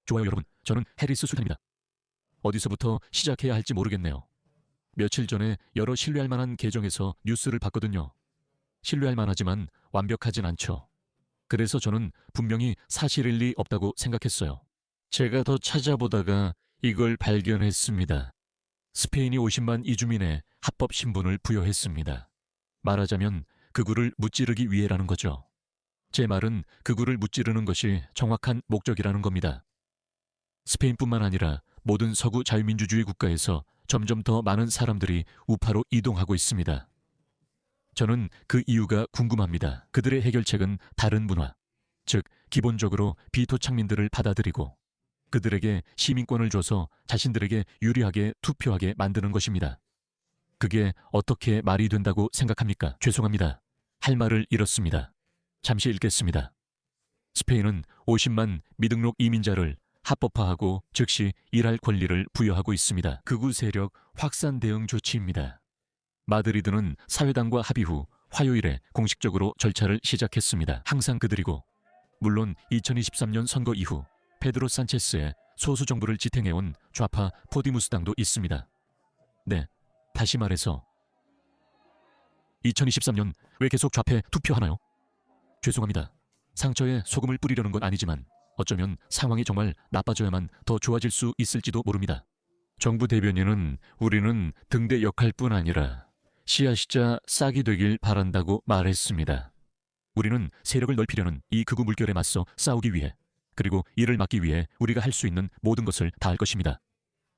좋아요 여러분, 저는 해리스 술탄입니다. 어디서부터 시작해야 할지 모르겠네요. 며칠 전에 여러 신뢰할 만한 계정에서 뉴스를 봤거든요. 신뢰할 만하지만 완벽하진 않죠. 그래서 저는 분명히 사실일 리 없다고 생각했어요. 제가 더 찾아보다가 이걸 발견했습니다. 스페인이 50만 이주민의 합법 신분을 부여했습니다. 말하자면 극우를 무찌르기 위해라는 거죠. 제 말은 극우를 무찌르는 것이 정확한 목적이라는 겁니다. 스페인뿐만 아니라 모든 서구 자유민주주의 국가에서 점점 더 많은 사람들이 우파로 이동하고 있습니다. 저는 그 이유가 궁금합니다. 그들의 해결책은 다른 문화, 즉 기본적으로 비토착민들을 받아들이고 그들에게 시민권을 줘서 자신들에게 유리하게 투표하게 만드는 것입니다. 그게 어떻게 말이 된다고 생각합니까? 죄송합니다. 할 말을 잃었습니다. 잠시 읽겠습니다. 스페인은 50만 미등록 이민자를 합법화하고 즉시 일할 권리를 부여하고 있습니다. 극우 세력 확산 대응 조치입니다. 마드리드는 사회당과 합의 후 화요일에 공식적으로 절차를 시작했습니다. 항상 그들이고 물론 2023년 선거 이후 페드로 산체스의 소수 정부를 지탱해온 좌파 포디무스 당도 있습니다. 네, 다시 말해서 2023년 왜 계속 좌패 투표하나요? 죄송합니다. 상처에 소금을 뿌리려는 건 아니지만 어쩌면 상황이 정말 나빠져야만 더 좋아질 수 있을지도 모릅니다. 정부 대변인은 우리는 등대 역할뿐 아니라 씨앗이자 싹이 되길 바란다고 말했습니다. 우리는 세력을 넓히려는 이 극우 물결에 맞서 싸우기 위해 그리고 이를 막기 위해 우리가 할 수 있는 모든 것을 다할 것입니다.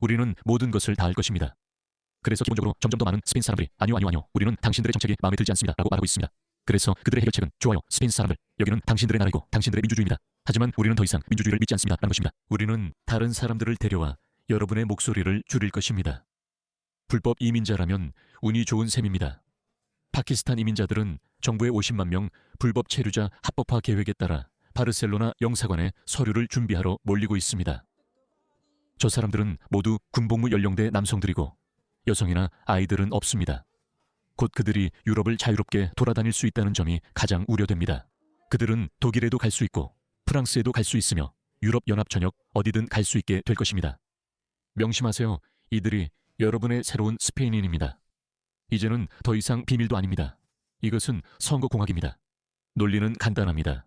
우리는 모든 것을 다할 것입니다. 그래서 기본적으로 점점 더 많은 스페인 사람들이 아니요 우리는 당신들의 정책이 마음에 들지 않습니다 라고 말하고 있습니다. 그래서 그들의 해결책은 좋아요 스페인 사람들, 여기는 당신들의 나라이고 당신들의 민주주의입니다. 하지만 우리는 더 이상 민주주의를 믿지 않습니다 라는 것입니다. 우리는 다른 사람들을 데려와 여러분의 목소리를 줄일 것입니다. 불법 이민자라면 운이 좋은 셈입니다. 파키스탄 이민자들은 정부의 50만 명 불법 체류자 합법화 계획에 따라 바르셀로나 영사관에 서류를 준비하러 몰리고 있습니다. 저 사람들은 모두 군복무 연령대 남성들이고 여성이나 아이들은 없습니다. 곧 그들이 유럽을 자유롭게 돌아다닐 수 있다는 점이 가장 우려됩니다. 그들은 독일에도 갈 수 있고 프랑스에도 갈 수 있으며 유럽 연합 전역 어디든 갈 수 있게 될 것입니다. 명심하세요. 이들이 여러분의 새로운 스페인인입니다. 이제는 더 이상 비밀도 아닙니다. 이것은 선거공학입니다. 논리는 간단합니다.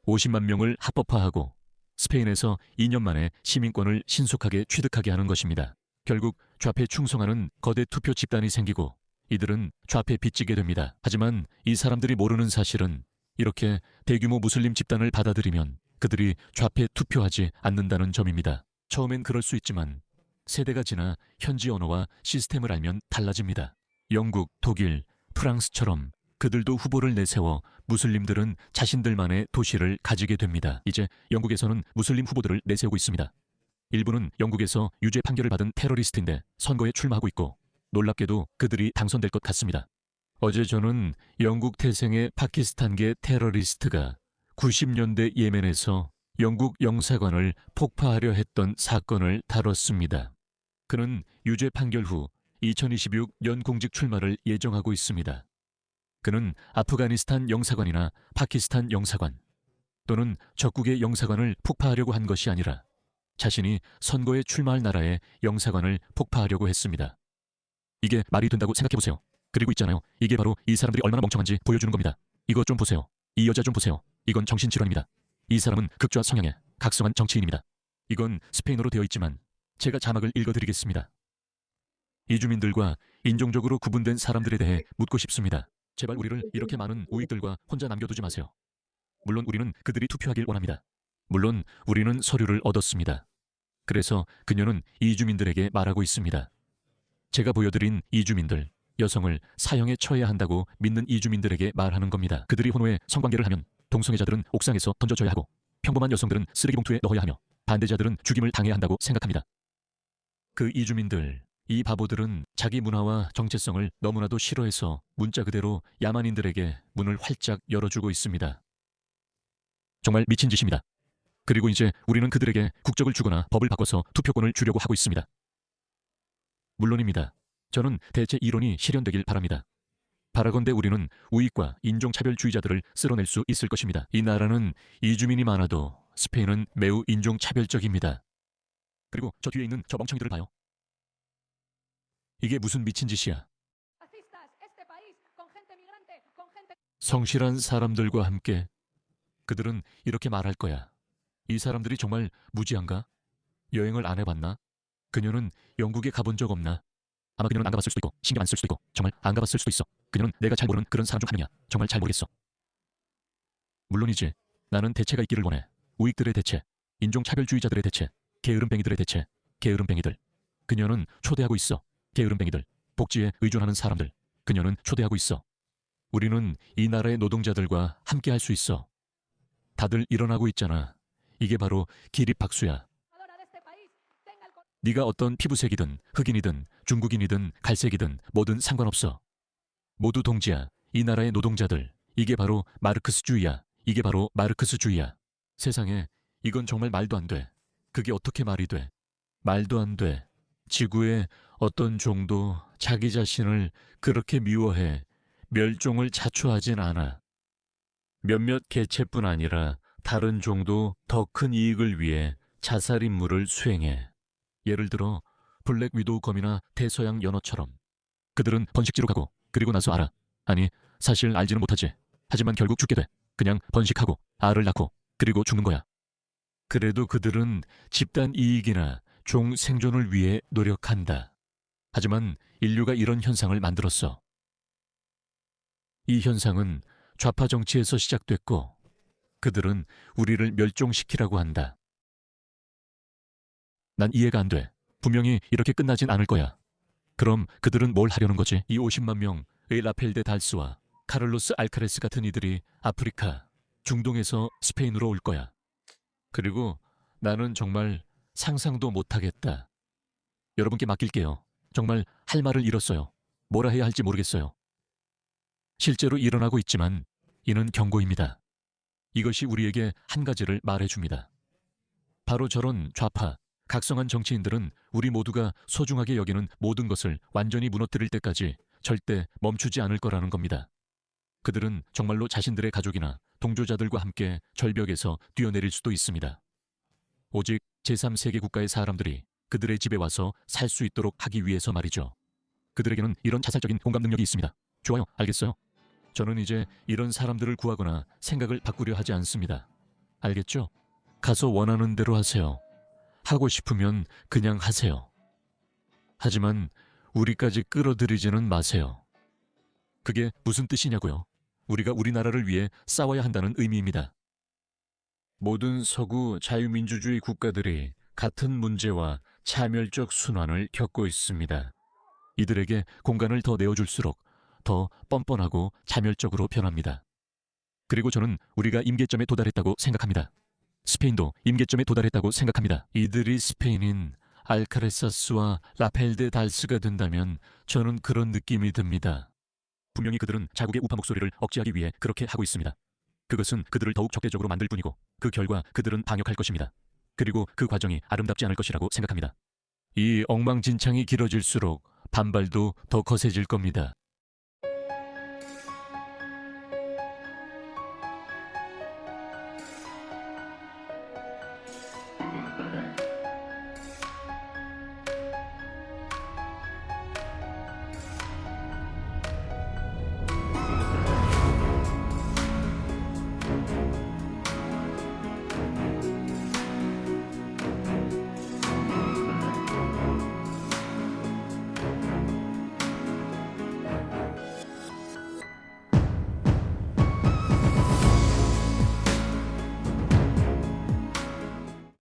50만 명을 합법화하고 스페인에서 2년 만에 시민권을 신속하게 취득하게 하는 것입니다. 결국 좌패 충성하는 거대 투표 집단이 생기고 이들은 좌패 빚지게 됩니다. 하지만 이 사람들이 모르는 사실은 이렇게 대규모 무슬림 집단을 받아들이면 그들이 좌패 투표하지 않는다는 점입니다. 처음엔 그럴 수 있지만 세대가 지나 현지 언어와 시스템을 알면 달라집니다. 영국, 독일, 프랑스처럼 그들도 후보를 내세워 무슬림들은 자신들만의 도시를 가지게 됩니다. 이제 영국에서는 무슬림 후보들을 내세우고 있습니다. 일부는 영국에서 유죄 판결을 받은 테러리스트인데 선거에 출마하고 있고 놀랍게도 그들이 당선될 것 같습니다. 어제 저는 영국 태생의 파키스탄계 테러리스트가 90년대 예멘에서 영국 영사관을 폭파하려 했던 사건을 다뤘습니다. 그는 유죄 판결 후 2026년 공직 출마를 예정하고 있습니다. 그는 아프가니스탄 영사관이나 파키스탄 영사관 또는 적국의 영사관을 폭파하려고 한 것이 아니라 자신이 선거에 출마할 나라의 영사관을 폭파하려고 했습니다. 이게 말이 된다고 생각해보세요. 그리고 있잖아요. 이게 바로 이 사람들이 얼마나 멍청한지 보여주는 겁니다. 이것 좀 보세요. 이 여자 좀 보세요. 이건 정신질환입니다. 이 사람은 극좌 성향의 각성한 정치인입니다. 이건 스페인어로 되어 있지만 제가 자막을 읽어드리겠습니다. 이주민들과 인종적으로 구분된 사람들에 대해 묻고 싶습니다. 제발 우리를 이렇게 많은 우익들과 혼자 남겨두지 마세요. 물론 우리는 그들이 투표하길 원합니다. 물론 우리는 서류를 얻었습니다. 그래서 그녀는 이주민들에게 말하고 있습니다. 제가 보여드린 이주민들, 여성을 사형에 처해야 한다고 믿는 이주민들에게 말하는 겁니다. 그들이 혼호해 성관계를 하면 동성애자들은 옥상에서 던져져야 하고 평범한 여성들은 쓰레기 봉투에 넣어야 하며 반대자들은 죽임을 당해야 한다고 생각합니다. 그 이주민들, 이 바보들은 자기 문화와 정체성을 너무나도 싫어해서 문자 그대로 야만인들에게 문을 활짝 열어주고 있습니다. 정말 미친 짓입니다. 그리고 이제 우리는 그들에게 국적을 주거나 법을 바꿔서 투표권을 주려고 하고 있습니다. 물론입니다. 저는 대체 이론이 실현되길 바랍니다. 바라건대 우리는 우익과 인종차별주의자들을 쓸어낼 수 있을 것입니다. 이 나라는 이주민이 많아도 스페인은 매우 인종차별적입니다. 그리고 저 뒤에 있는 저 멍청이들을 봐요. 이게 무슨 미친 짓이야. 성실한 사람들과 함께 그들은 이렇게 말할 거야. 이 사람들이 정말 무지한가? 여행을 안 해봤나? 그녀는 영국에 가본 적 없나? 아마 그녀는 안 가봤을 수도 있고 신경 안 쓸 수도 있고 정말 안 가봤을 수도 있어. 그녀는 내가 잘 모르는 그런 사람 중 한 명이야. 정말 잘 모르겠어. 물론이지. 나는 대체가 있기를 원해. 우익들의 대체, 인종차별주의자들의 대체, 게으름뱅이들의 대체, 게으름뱅이들. 그녀는 초대하고 있어. 게으름뱅이들, 복지에 의존하는 사람들. 그녀는 초대하고 있어. 우리는 이 나라의 노동자들과 함께 할 수 있어. 다들 일어나고 있잖아. 이게 바로 기립박수야. 네가 어떤 피부색이든 흑인이든 중국인이든 갈색이든 뭐든 상관없어. 모두 동지야. 이 나라의 노동자들. 이게 바로 마르크스주의야. 이게 바로 마르크스주의야. 세상에 이건 정말 말도 안 돼. 그게 어떻게 말이 돼? 말도 안 돼. 지구의 어떤 종도 자기 자신을 그렇게 미워해 멸종을 자초하진 않아. 몇몇 개체뿐 아니라 다른 종도 더 큰 이익을 위해 자살 임무를 수행해. 예를 들어 블랙 위도우 검이나 대서양 연어처럼. 그들은 번식지로 가고 그리고 나서 알아. 아니 사실 알지는 못하지. 하지만 결국 죽게 돼. 그냥 번식하고 알을 낳고 그리고 죽는 거야. 그래도 그들은 집단 이익이나 종 생존을 위해 노력한다. 하지만 인류가 이런 현상을 만들었어. 이 현상은 좌파 정치에서 시작됐고 그들은 우리를 멸종시키라고 한다. 난 이해가 안 돼. 분명히 이렇게 끝나진 않을 거야. 그럼 그들은 뭘 하려는 거지? 이 50만 명의 라펠 데 달스와 카를로스 알카레스 같은 이들이 아프리카, 중동에서 스페인으로 올 거야. 그리고 나는 정말 상상도 못하겠다. 여러분께 맡길게요. 정말 할 말을 잃었어요. 뭐라 해야 할지 모르겠어요. 실제로 일어나고 있지만 이는 경고입니다. 이것이 우리에게 한 가지를 말해줍니다. 바로 저런 좌파, 각성한 정치인들은 우리 모두가 소중하게 여기는 모든 것을 완전히 무너뜨릴 때까지 절대 멈추지 않을 거라는 겁니다. 그들은 정말로 자신들의 가족이나 동조자들과 함께 절벽에서 뛰어내릴 수도 있습니다. 오직 제3세계 국가의 사람들이 그들의 집에 와서 살 수 있도록 하기 위해서 말이죠. 그들에게는 이런 자살적인 공감 능력이 있습니다. 좋아요, 알겠어요. 저는 이제 이런 사람들을 구하거나 생각을 바꾸려 하지 않습니다. 알겠죠? 가서 원하는 대로 하세요. 하고 싶으면 그냥 하세요. 하지만 우리까지 끌어들이지는 마세요. 그게 무슨 뜻이냐고요? 우리가 우리나라를 위해 싸워야 한다는 의미입니다. 모든 서구 자유민주주의 국가들이 같은 문제와 차별적 순환을 겪고 있습니다. 이들에게 공간을 더 내어줄수록 더 뻔뻔하고 자멸적으로 변합니다. 그리고 저는 우리가 임계점에 도달했다고 생각합니다. 스페인도 임계점에 도달했다고 생각합니다. 이들이 스페인인 알카레사스와 라펠 데 달스가 된다면 저는 그런 느낌이 듭니다. 분명히 그들은 자국의 우파 목소리를 억제하기 위해 그렇게 하고 있습니다. 그것은 그들을 더욱 적대적으로 만들 뿐이고 그 결과 그들은 반역할 것입니다. 그리고 그 과정이 아름답지 않을 것이라고 생각합니다. 이 엉망진창이 길어질수록 반발도 더 거세질 겁니다.